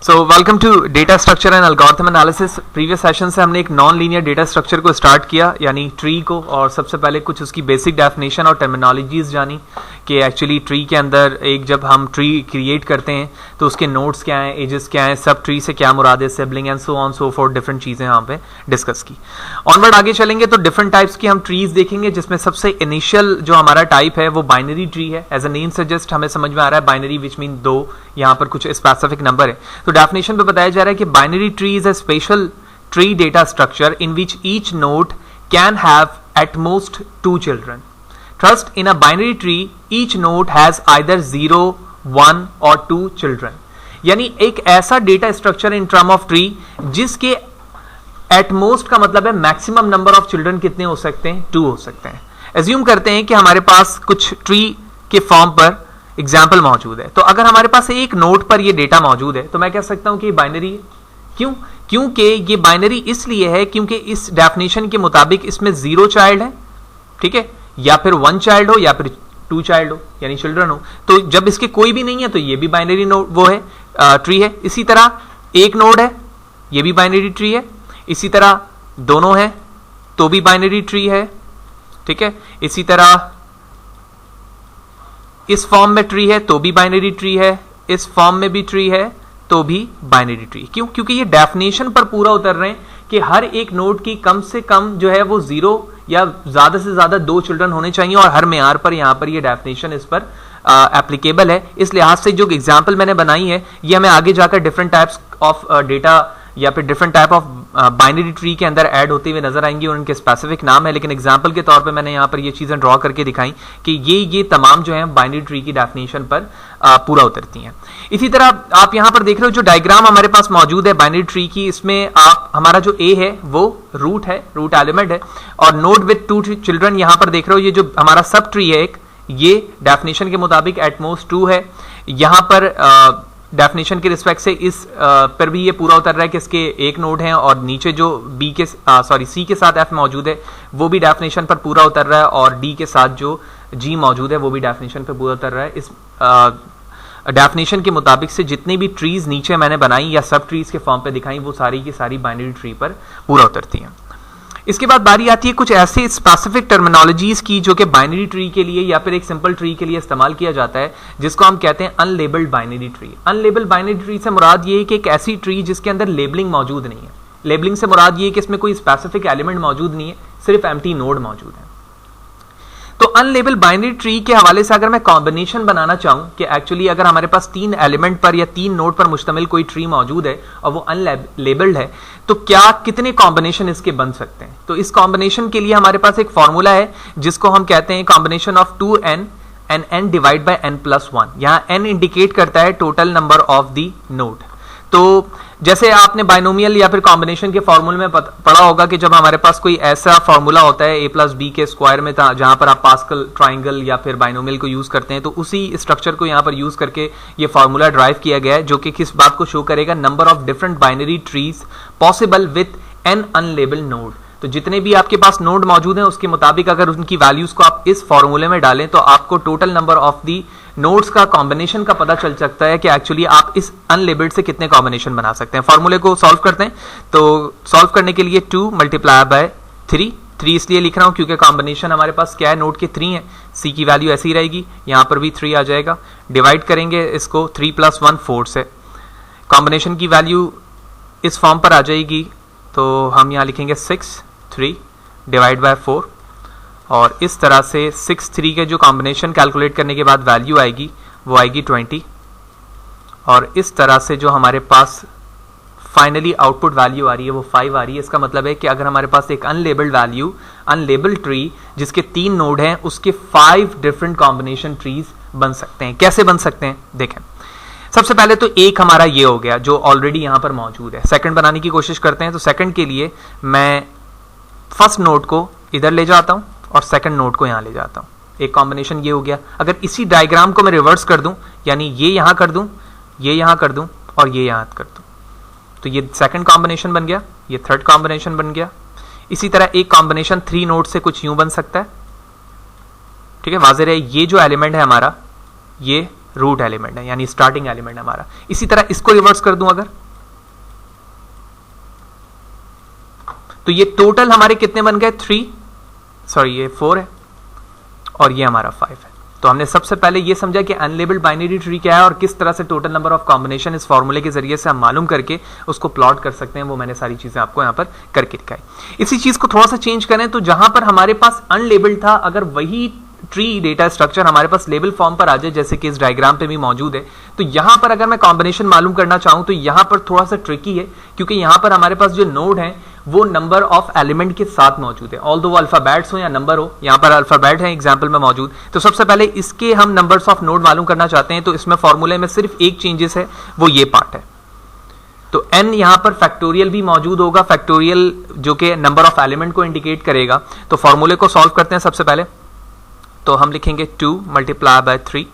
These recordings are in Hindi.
So welcome to data structure and algorithm analysis. Previous session से हमने एक नॉन लीनियर डेटा स्ट्रक्चर को स्टार्ट किया, यानी ट्री को, और सबसे पहले कुछ उसकी बेसिक डेफिनेशन और टर्मिनोलॉजीज जानी कि एक्चुअली ट्री के अंदर एक जब हम ट्री क्रिएट करते हैं तो उसके नोड्स क्या हैं, एजेस क्या हैं, सब ट्री से क्या मुराद है, sibling and so on so fourth, different चीज़ें यहाँ पे डिस्कस की। ऑनवर्ड आगे चलेंगे तो डिफरेंट टाइप्स की हम ट्रीज देखेंगे, जिसमें सबसे इनिशियल जो हमारा टाइप है वो बाइनरी ट्री है। एज अ नेम सजेस्ट हमें समझ में आ रहा है बाइनरी विच मीन दो, यहाँ पर कुछ स्पेसिफिक नंबर है। तो डेफिनेशन पे बताया जा रहा है कि binary tree is a special tree data structure in which each node can have eight most 2 children. Trust in a binary tree, each node has either 0, 1 or 2 children. यानी एक ऐसा data structure in term of tree जिसके एट मोस्ट का मतलब है मैक्सिमम नंबर ऑफ चिल्ड्रन कितने हो सकते हैं, 2 हो सकते हैं। एज्यूम करते हैं कि हमारे पास कुछ ट्री के फॉर्म पर एग्जाम्पल मौजूद है, तो अगर हमारे पास एक नोड पर ये डेटा मौजूद है तो मैं कह सकता हूं कि ये बाइनरी है। क्यों? क्योंकि ये बाइनरी इसलिए है क्योंकि इस डेफिनेशन के मुताबिक इसमें 0 चाइल्ड है, ठीक है, या फिर 1 चाइल्ड हो या फिर 2 चाइल्ड हो, यानी चिल्ड्रन हो। तो जब इसके कोई भी नहीं है तो ये भी बाइनरी नोड वो है, ट्री है। इसी तरह एक नोड है, ये भी बाइनरी ट्री है। इसी तरह दोनों है तो भी बाइनरी ट्री है, ठीक है। इसी तरह इस फॉर्म में ट्री है तो भी बाइनरी ट्री है, इस फॉर्म में भी ट्री है तो भी बाइनरी ट्री। क्यों? क्योंकि ये डेफिनेशन पर पूरा उतर रहे हैं कि हर एक नोड की कम से कम जो है वो 0 या ज्यादा से ज्यादा 2 चिल्ड्रन होने चाहिए, और हर मेयार पर यहां पर ये डेफिनेशन इस पर एप्लीकेबल है। इस लिहाज से जो एग्जाम्पल मैंने बनाई है ये हमें आगे जाकर डिफरेंट टाइप्स ऑफ डेटा या फिर different type of binary tree के अंदर ऐड होते हुए नजर आएंगी, और उनके स्पेसिफिक नाम है, लेकिन एग्जाम्पल के तौर पे मैंने यहाँ पर ये चीजें ड्रॉ करके दिखाई कि ये तमाम जो है बाइनरी ट्री की डेफिनेशन पर पूरा उतरती हैं। इसी तरह आप यहाँ पर देख रहे हो जो डायग्राम हमारे पास मौजूद है बाइनरी ट्री की, इसमें आप हमारा जो ए है वो रूट है, रूट एलिमेंट है, और नोड विद 2 चिल्ड्रन यहाँ पर देख रहे हो। ये जो हमारा सब ट्री है एक, ये डेफिनेशन के मुताबिक एटमोस्ट 2 है। यहाँ पर डेफिनेशन के रिस्पेक्ट से इस पर भी ये पूरा उतर रहा है कि इसके एक नोड है, और नीचे जो सी के साथ एफ मौजूद है वो भी डेफिनेशन पर पूरा उतर रहा है, और डी के साथ जो जी मौजूद है वो भी डेफिनेशन पर पूरा उतर रहा है। इस डेफिनेशन के मुताबिक से जितनी भी ट्रीज नीचे मैंने बनाई या सब ट्रीज के फॉर्म पे दिखाई वो सारी की सारी बाइनरी ट्री पर पूरा उतरती हैं। इसके बाद बारी आती है कुछ ऐसे स्पेसिफिक टर्मिनोलॉजीज की जो कि बाइनरी ट्री के लिए या फिर एक सिंपल ट्री के लिए इस्तेमाल किया जाता है, जिसको हम कहते हैं unlabelled binary tree. Unlabelled binary tree से मुराद ये है कि एक ऐसी ट्री जिसके अंदर लेबलिंग मौजूद नहीं है। लेबलिंग से मुराद ये है कि इसमें कोई स्पेसिफिक एलिमेंट मौजूद नहीं है, सिर्फ एम्प्टी नोड मौजूद है। तो अनलेबल बाइनरी ट्री के हवाले से अगर मैं कॉम्बिनेशन बनाना चाहूं कि एक्चुअली अगर हमारे पास 3 एलिमेंट पर या 3 नोड पर मुश्तमिल कोई ट्री मौजूद है और वो अनलेबल्ड है, तो क्या कितने कॉम्बिनेशन इसके बन सकते हैं? तो इस कॉम्बिनेशन के लिए हमारे पास एक फॉर्मूला है जिसको हम कहते हैं combination of 2n and n divide by n+1। यहां n इंडिकेट करता है total number of the node. तो जैसे आपने बाइनोमियल या फिर कॉम्बिनेशन के फॉर्मूले में पढ़ा होगा कि जब हमारे पास कोई ऐसा फॉर्मूला होता है a+b के स्क्वायर में, जहां पर आप पास्कल ट्राइंगल या फिर बाइनोमियल को यूज करते हैं, तो उसी स्ट्रक्चर को यहां पर यूज करके ये फॉर्मूला ड्राइव किया गया है, जो कि किस बात को शो करेगा, number of different binary trees possible with n unlabelled node. तो जितने भी आपके पास नोड मौजूद हैं उसके मुताबिक अगर उनकी वैल्यूज को आप इस फॉर्मूले में डालें तो आपको total number of the nodes का कॉम्बिनेशन का पता चल सकता है कि एक्चुअली आप इस अनलेबल्ड से कितने कॉम्बिनेशन बना सकते हैं। फॉर्मूले को सॉल्व करते हैं, तो सॉल्व करने के लिए 2 × 3 इसलिए लिख रहा हूं क्योंकि कॉम्बिनेशन हमारे पास क्या है, नोड के 3 है, सी की वैल्यू ऐसी रहेगी, यहां पर भी 3 आ जाएगा। डिवाइड करेंगे इसको 3 + 1 4 से, कॉम्बिनेशन की वैल्यू इस फॉर्म पर आ जाएगी, तो हम यहां लिखेंगे 6 3 डिवाइड बाय 4, और इस तरह से 6 3 के जो कॉम्बिनेशन कैलकुलेट करने के बाद वैल्यू आएगी वो आएगी 20, और इस तरह से जो हमारे पास फाइनली आउटपुट वैल्यू आ रही है वो 5 आ रही है। इसका मतलब है कि अगर हमारे पास एक अनलेबल्ड ट्री जिसके 3 नोड हैं उसके 5 डिफरेंट कॉम्बिनेशन ट्रीज बन सकते हैं। कैसे बन सकते हैं देखें। सबसे पहले तो एक हमारा ये हो गया जो ऑलरेडी यहां पर मौजूद है। सेकंड बनाने की कोशिश करते हैं, तो सेकंड के लिए मैं फर्स्ट नोड को इधर ले जाता हूं और सेकंड नोड को यहां ले जाता हूं। एक कॉम्बिनेशन ये हो गया। अगर इसी डायग्राम को मैं रिवर्स कर दूं, यानी ये यहां कर दूं, ये यहां कर दूं और ये यहां कर दूं, तो ये सेकंड कॉम्बिनेशन बन गया, ये थर्ड कॉम्बिनेशन बन गया। इसी तरह एक कॉम्बिनेशन 3 नोड से कुछ यूं बन सकता है, ठीक है, वाज़ेह है। ये जो एलिमेंट है हमारा ये रूट एलिमेंट है, यानी स्टार्टिंग एलिमेंट है हमारा। इसी तरह इसको रिवर्स कर दूं, अगर तो ये टोटल हमारे कितने बन गए 3, सॉरी ये 4 है और ये हमारा 5 है। तो हमने सबसे पहले ये समझा कि अनलेबल्ड बाइनरी ट्री क्या है और किस तरह से टोटल नंबर ऑफ कॉम्बिनेशन इस फॉर्मूले के जरिए से हम मालूम करके उसको प्लॉट कर सकते हैं। वो मैंने सारी चीजें आपको यहाँ पर करके दिखाई। इसी चीज को थोड़ा सा चेंज करें तो जहां पर हमारे पास अनलेबल्ड था, अगर वही ट्री डेटा स्ट्रक्चर हमारे पास लेबल फॉर्म पर आ जाए जैसे कि इस डायग्राम पे भी मौजूद है, तो यहां पर अगर मैं कॉम्बिनेशन मालूम करना चाहूं तो यहां पर थोड़ा सा ट्रिकी है, क्योंकि यहां पर हमारे पास जो नोड है वो नंबर ऑफ एलिमेंट के साथ मौजूद है। ऑल दो अल्फाबेट्स हो या नंबर हो, यहां पर अल्फाबेट है एग्जांपल में मौजूद। तो सबसे पहले इसके हम नंबर्स ऑफ नोड मालूम करना चाहते हैं, तो इसमें फॉर्मूले में सिर्फ एक चेंजेस है, वो ये पार्ट है। तो n यहां पर फैक्टोरियल भी मौजूद होगा, फैक्टोरियल जो कि नंबर ऑफ एलिमेंट को इंडिकेट करेगा। तो फॉर्मूले को सॉल्व करते हैं सबसे पहले। तो हम लिखेंगे 2 मल्टीप्लाई बाय 3,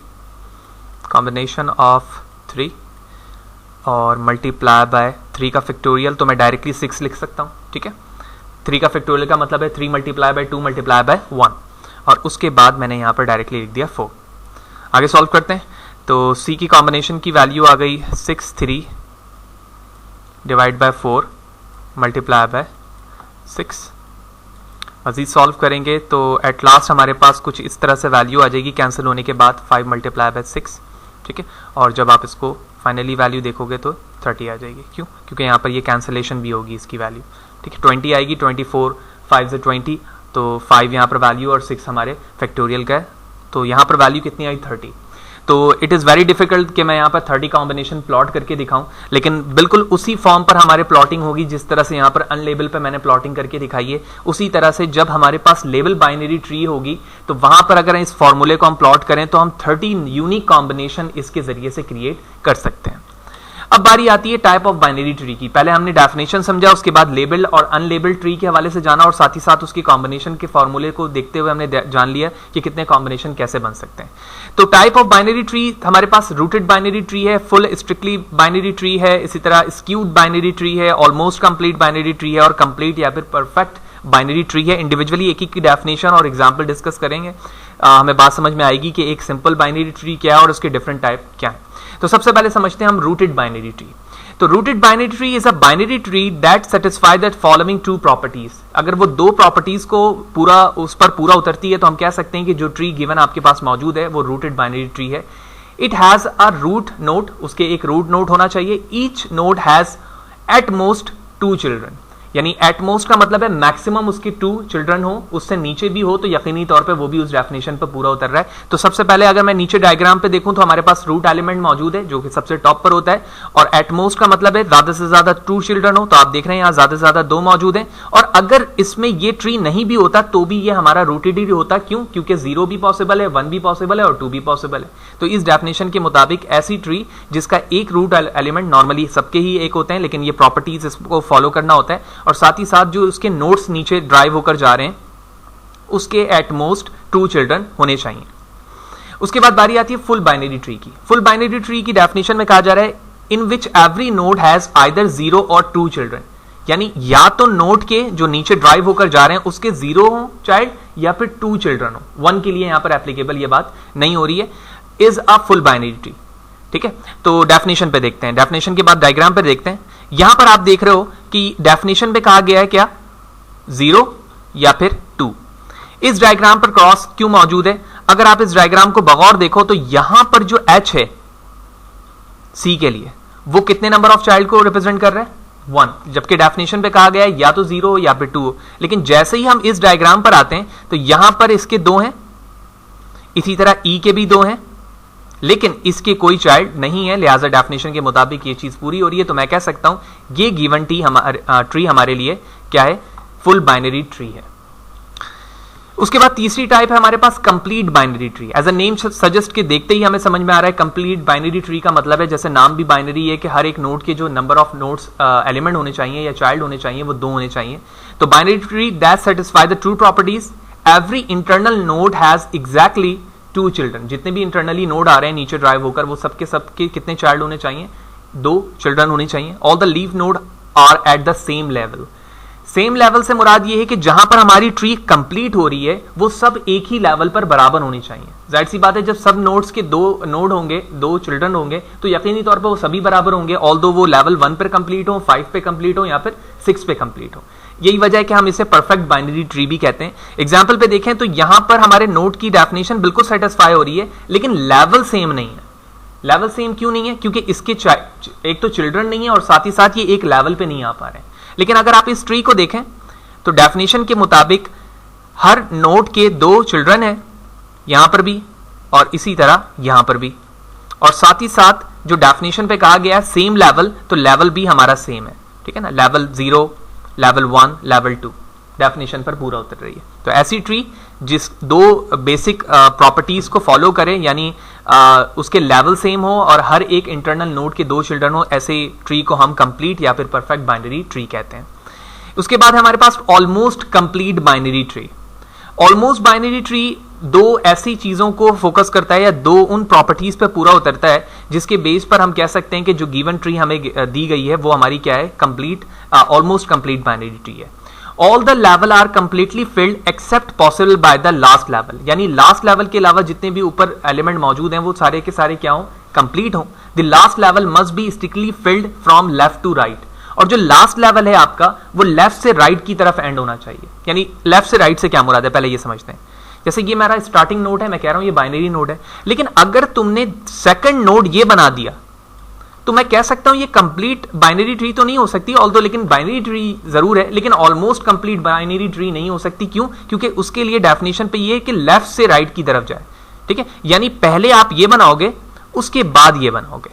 कॉम्बिनेशन ऑफ 3 और मल्टीप्लाई बाय 3 का फैक्टोरियल, तो मैं डायरेक्टली 6 लिख सकता हूं, ठीक है। 3 का फैक्टोरियल का मतलब है 3 मल्टीप्लाई बाय 2 मल्टीप्लाई बाय 1, और उसके बाद मैंने यहां पर डायरेक्टली लिख दिया 4। आगे सॉल्व करते हैं। तो c की कॉम्बिनेशन की वैल्यू आ गई 6, 3 डिवाइड बाय 4 मल्टीप्लाई बाय 6। मजीद सॉल्व करेंगे तो एट लास्ट हमारे पास कुछ इस तरह से वैल्यू आ जाएगी कैंसिल होने के बाद 5 मल्टीप्लाई बाय 6, ठीक है। और जब आप इसको फाइनली वैल्यू देखोगे तो 30 आ जाएगी। क्यों? क्योंकि यहाँ पर ये कैंसिलेशन भी होगी इसकी वैल्यू, ठीक है। 20 आएगी, 24 5 से 20, तो 5 यहाँ पर वैल्यू और 6 हमारे फैक्टोरियल का है, तो यहाँ पर वैल्यू कितनी आई 30। तो इट इज़ वेरी डिफिकल्ट कि मैं यहाँ पर 30 कॉम्बिनेशन प्लॉट करके दिखाऊं, लेकिन बिल्कुल उसी फॉर्म पर हमारे प्लॉटिंग होगी जिस तरह से यहाँ पर अनलेबल पे मैंने प्लॉटिंग करके दिखाई है। उसी तरह से जब हमारे पास लेबल बाइनरी ट्री होगी तो वहां पर अगर इस फॉर्मूले को हम प्लॉट करें तो हम 30 यूनिक कॉम्बिनेशन इसके जरिए से क्रिएट कर सकते हैं। अब बारी आती है टाइप ऑफ बाइनरी ट्री की। पहले हमने डेफिनेशन समझा, उसके बाद लेबल्ड और अनलेबल्ड ट्री के हवाले से जाना, और साथ ही साथ उसकी कॉम्बिनेशन के फॉर्मूले को देखते हुए हमने जान लिया कि कितने कॉम्बिनेशन कैसे बन सकते हैं। तो टाइप ऑफ बाइनरी ट्री हमारे पास रूटेड बाइनरी ट्री है, फुल स्ट्रिक्टली बाइनरी ट्री है, इसी तरह स्क्यूड बाइनरी ट्री है, ऑलमोस्ट कंप्लीट बाइनरी ट्री है, और कंप्लीट या फिर परफेक्ट बाइनरी ट्री है। इंडिविजुअली एक की डेफिनेशन और एग्जाम्पल डिस्कस करेंगे, हमें बात समझ में आएगी कि एक सिंपल बाइनरी ट्री क्या है और उसके डिफरेंट टाइप क्या है। तो सबसे पहले समझते हैं हम रूटेड बाइनरी ट्री। तो rooted binary tree is a binary tree that satisfy that following 2 properties. अगर वो 2 प्रॉपर्टीज को उस पर पूरा उतरती है तो हम कह सकते हैं कि जो ट्री गिवन आपके पास मौजूद है वो रूटेड बाइनरी ट्री है। It has a root node, उसके एक रूट नोड होना चाहिए। Each node has at most 2 children, यानी एट मोस्ट का मतलब है मैक्सिमम उसके 2 चिल्ड्रन हो, उससे नीचे भी हो तो यकीनी तौर पे वो भी उस डेफिनेशन पर पूरा उतर रहा है। तो सबसे पहले अगर मैं नीचे डायग्राम पे देखूं तो हमारे पास रूट एलिमेंट मौजूद है जो कि सबसे टॉप पर होता है, और एट मोस्ट का मतलब है ज्यादा से ज्यादा 2 चिल्ड्रन हो, तो आप देख रहे हैं यहाँ ज्यादा से ज्यादा 2 मौजूद हैं। और अगर इसमें ये ट्री नहीं भी होता तो भी ये हमारा रूटेड ही होता। क्यों? क्योंकि 0 भी पॉसिबल है, 1 भी पॉसिबल है और 2 भी पॉसिबल है। तो इस डेफिनेशन के मुताबिक ऐसी ट्री जिसका एक रूट एलिमेंट, नॉर्मली सबके ही एक होते हैं लेकिन ये प्रॉपर्टीज इसको फॉलो करना होता है, और साथ ही साथ जो उसके नोड्स नीचे ड्राइव होकर जा रहे हैं उसके एट मोस्ट 2 चिल्ड्रन होने चाहिए। उसके बाद बारी आती है फुल बाइनरी ट्री की। फुल बाइनरी ट्री की डेफिनेशन में कहा जा रहा है in which every node has either 0 और 2 चिल्ड्रन, यानी या तो नोड के जो नीचे ड्राइव होकर जा रहे हैं उसके 0 हो चाइल्ड या फिर 2 चिल्ड्रन हो। 1 के लिए यहां पर एप्लीकेबल ये बात नहीं हो रही है। Is a full binary tree, ठीक है। तो डेफिनेशन पे देखते हैं, डेफिनेशन के बाद डायग्राम पे देखते हैं। यहां पर आप देख रहे हो कि डेफिनेशन पे कहा गया है क्या 0 या फिर 2। इस डायग्राम पर क्रॉस क्यों मौजूद है? अगर आप इस डायग्राम को बगौर देखो तो यहां पर जो H है C के लिए वो कितने नंबर ऑफ चाइल्ड को रिप्रेजेंट कर रहा है? 1, जबकि डेफिनेशन पे कहा गया है या तो 0 हो या फिर 2 हो। लेकिन जैसे ही हम इस डायग्राम पर आते हैं तो यहां पर इसके 2 हैं, इसी तरह E के भी 2 हैं, लेकिन इसके कोई चाइल्ड नहीं है, लिहाजा डेफिनेशन के मुताबिक ये चीज पूरी हो रही है। तो मैं कह सकता हूं ये गिवन ट्री हमारे लिए क्या है? फुल बाइनरी ट्री है। उसके बाद तीसरी टाइप है हमारे पास complete binary tree. As a name suggest के देखते ही हमें समझ में आ रहा है कंप्लीट बाइनरी ट्री का मतलब है, जैसे नाम भी बाइनरी है, कि हर एक नोड के जो नंबर ऑफ नोड्स एलिमेंट होने चाहिए या चाइल्ड होने चाहिए वो 2 होने चाहिए। तो binary tree that satisfy the true properties, every internal node has exactly 2 children. जितने भी इंटरनली नोड आ रहे हैं नीचे ड्राइव होकर वो सबके कितने चाइल्ड होने चाहिए? 2 चिल्ड्रन होने चाहिए। All the leave node are at the same level. Same level से मुराद ये है कि जहां पर हमारी ट्री कंप्लीट हो रही है वो सब एक ही लेवल पर बराबर होनी चाहिए। जाहिर सी बात है, जब सब नोड्स के दो नोड होंगे, दो चिल्ड्रन होंगे, तो यकीनी तौर पर वो सभी बराबर होंगे, ऑल्दो वो लेवल 1 पर कंप्लीट हो, 5 पे कंप्लीट हो या फिर 6 पे कंप्लीट हो। यही वजह है कि हम इसे परफेक्ट बाइनरी ट्री भी कहते हैं। एग्जाम्पल पे देखें तो यहां पर हमारे नोड की डेफिनेशन बिल्कुल सेटिस्फाई हो रही है, लेकिन लेवल सेम नहीं है। लेवल सेम क्यों नहीं है? क्योंकि इसके एक तो चिल्ड्रन नहीं है और साथ ही साथ ये एक लेवल पे नहीं आ पा रहे हैं। लेकिन अगर आप इस ट्री को देखें तो डेफिनेशन के मुताबिक हर नोड के 2 चिल्ड्रन हैं, यहां पर भी और इसी तरह यहां पर भी, और साथ ही साथ जो डेफिनेशन पे कहा गया है सेम लेवल, तो लेवल भी हमारा सेम है, ठीक है ना। लेवल 0, लेवल 1, लेवल 2 डेफिनेशन पर पूरा उतर रही है। तो ऐसी ट्री जिस 2 बेसिक प्रॉपर्टीज को फॉलो करे, यानी उसके लेवल सेम हो और हर एक इंटरनल नोड के 2 चिल्ड्रन हो, ऐसे ट्री को हम कंप्लीट या फिर परफेक्ट बाइनरी ट्री कहते हैं। उसके बाद हमारे पास almost complete binary tree. Almost binary tree 2 ऐसी चीजों को फोकस करता है या 2 उन प्रॉपर्टीज पर पूरा उतरता है जिसके बेस पर हम कह सकते हैं कि जो गिवन ट्री हमें दी गई है वो हमारी क्या है? Complete, almost complete binary tree है। All the level are completely filled except possible by the last level, यानी लास्ट लेवल के अलावा जितने भी ऊपर एलिमेंट मौजूद हैं वो सारे के सारे क्या हो? कंप्लीट हो। The last level must be strictly filled from left to right, और जो लास्ट लेवल है आपका वो लेफ्ट से राइट की तरफ एंड होना चाहिए। यानी लेफ्ट से राइट से क्या मुराद है, पहले ये समझते हैं। जैसे ये मेरा स्टार्टिंग नोड है, मैं कह रहा हूं ये बाइनरी नोड है, लेकिन अगर तुमने सेकंड नोड ये बना दिया तो मैं कह सकता हूं ये कंप्लीट बाइनरी ट्री तो नहीं हो सकती, ऑल्दो लेकिन बाइनरी ट्री जरूर है, लेकिन ऑलमोस्ट कंप्लीट बाइनरी ट्री नहीं हो सकती। क्यों? क्योंकि उसके लिए डेफिनेशन पे ये है कि लेफ्ट से राइट की तरफ जाए, ठीक है। यानी पहले आप ये बनाओगे उसके बाद ये बनाओगे,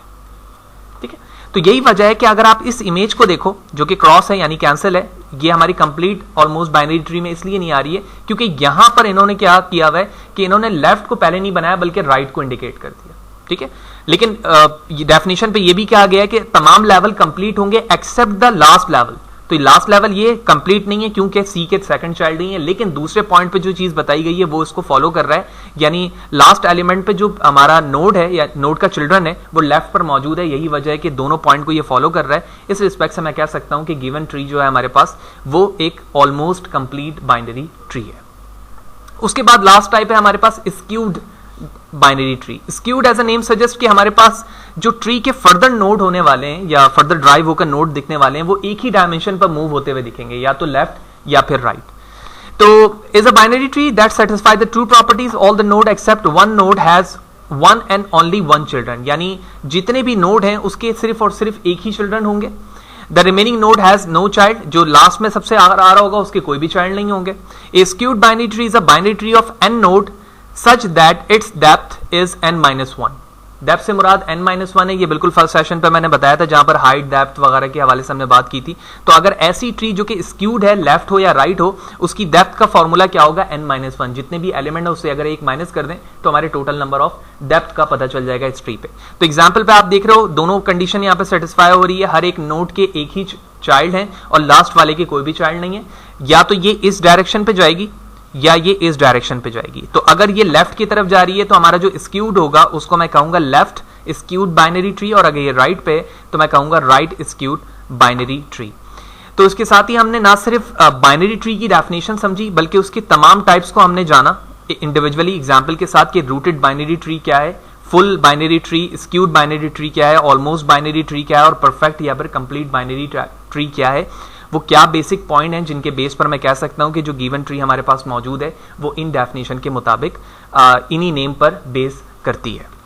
ठीक है। तो यही वजह है कि अगर आप इस इमेज को देखो जो कि क्रॉस है यानी कैंसिल है, ये हमारी कंप्लीट ऑलमोस्ट बाइनरी ट्री में इसलिए नहीं आ रही है क्योंकि यहां पर इन्होंने क्या किया हुआ है कि इन्होंने लेफ्ट को पहले नहीं बनाया बल्कि राइट को इंडिकेट कर दिया, ठीक है। लेकिन डेफिनेशन पे ये भी कहा गया है कि तमाम लेवल कंप्लीट होंगे एक्सेप्ट द लास्ट लेवल। तो लास्ट लेवल ये कंप्लीट नहीं है क्योंकि सी के सेकंड चाइल्ड नहीं है, लेकिन दूसरे पॉइंट पे जो चीज बताई गई है वो इसको फॉलो कर रहा है, यानी लास्ट एलिमेंट पे जो हमारा नोड है या नोड का चिल्ड्रन है वो लेफ्ट पर मौजूद है। यही वजह है कि दोनों पॉइंट को ये फॉलो कर रहा है। इस रिस्पेक्ट से मैं कह सकता हूं कि गिवन ट्री जो है हमारे पास वो एक ऑलमोस्ट कंप्लीट बाइनरी ट्री है। उसके बाद लास्ट टाइप है हमारे पास skewed binary tree. Skewed as a name suggest कि हमारे पास जो ट्री के फर्दर नोड होने वाले हैं या फर्दर ड्राइव होकर नोड दिखने वाले हैं वो एक ही डायमेंशन पर मूव होते हुए दिखेंगे, या तो लेफ्ट या फिर राइट। तो is a binary tree that satisfy the true properties all the node except one node has one and only one children, यानी जितने भी नोड हैं उसके सिर्फ और सिर्फ एक ही चिल्ड्रन होंगे। The remaining node has no child, जो लास्ट में सबसे आ रहा होगा उसके कोई भी चाइल्ड नहीं होंगे। A skewed binary tree is a binary tree of n node such that its depth is n-1। Depth से मुराद n-1 है, ये बिल्कुल फर्स्ट सेशन पे मैंने बताया था जहां पर हाइट डेप्थ वगैरह के हवाले से हमने बात की थी। तो अगर ऐसी ट्री जो कि स्क्यूड है लेफ्ट हो या राइट हो उसकी डेप्थ का फॉर्मूला क्या होगा? n-1। जितने भी एलिमेंट है उससे अगर एक माइनस कर दें तो हमारे टोटल नंबर ऑफ डेप्थ का पता चल जाएगा इस ट्री पे। तो एग्जाम्पल पे आप देख रहे हो दोनों कंडीशन यहाँ पे सेटिस्फाई हो रही है, हर एक नोड के एक ही चाइल्ड है और लास्ट वाले के कोई भी चाइल्ड नहीं है। या तो ये इस डायरेक्शन पे जाएगी या ये इस डायरेक्शन पे जाएगी। तो अगर ये लेफ्ट की तरफ जा रही है तो हमारा जो स्क्यूड होगा उसको मैं कहूंगा लेफ्ट स्क्यूड बाइनरी ट्री, और अगर ये राइट पे तो मैं कहूंगा राइट स्क्यूड बाइनरी ट्री। तो इसके साथ ही हमने ना सिर्फ बाइनरी ट्री की डेफिनेशन समझी बल्कि उसके तमाम टाइप्स को हमने जाना इंडिविजुअली एग्जाम्पल के साथ कि रूटेड बाइनरी ट्री क्या है, full binary tree, skewed binary tree क्या है, ऑलमोस्ट बाइनरी ट्री क्या है और परफेक्ट या फिर कंप्लीट बाइनरी ट्री क्या है। वो क्या बेसिक पॉइंट हैं जिनके बेस पर मैं कह सकता हूं कि जो गिवन ट्री हमारे पास मौजूद है वो इन डेफिनेशन के मुताबिक इन्हीं नेम पर बेस करती है।